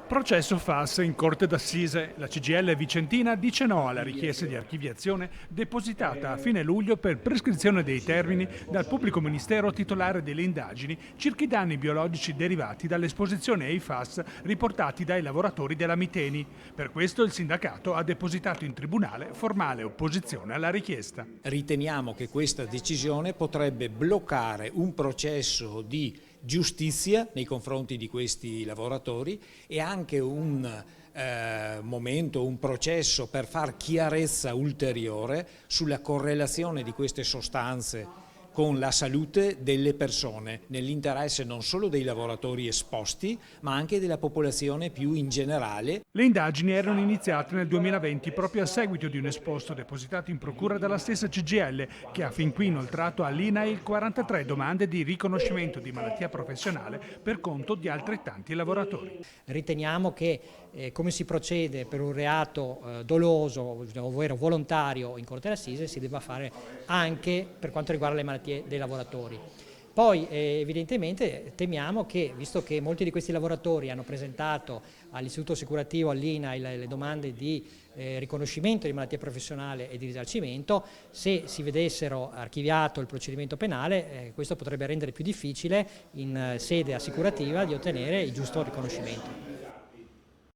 Processo FAS in Corte d'Assise. La CGIL Vicentina dice no alla richiesta di archiviazione depositata a fine luglio per prescrizione dei termini dal pubblico ministero titolare delle indagini circa i danni biologici derivati dall'esposizione ai FAS riportati dai lavoratori della Miteni. Per questo il sindacato ha depositato in tribunale formale opposizione alla richiesta. Riteniamo che questa decisione potrebbe bloccare un processo di giustizia nei confronti di questi lavoratori e anche un momento, un processo per far chiarezza ulteriore sulla correlazione di queste sostanze con la salute delle persone, nell'interesse non solo dei lavoratori esposti, ma anche della popolazione più in generale. Le indagini erano iniziate nel 2020 proprio a seguito di un esposto depositato in procura dalla stessa CGIL, che ha fin qui inoltrato all'INAIL 43 domande di riconoscimento di malattia professionale per conto di altrettanti lavoratori. Riteniamo che come si procede per un reato doloso, ovvero volontario in Corte d'Assise, si debba fare anche per quanto riguarda le malattie dei lavoratori. Poi evidentemente temiamo che, visto che molti di questi lavoratori hanno presentato all'Istituto Assicurativo, all'INAIL, le domande di riconoscimento di malattia professionale e di risarcimento, se si vedessero archiviato il procedimento penale, questo potrebbe rendere più difficile in sede assicurativa di ottenere il giusto riconoscimento.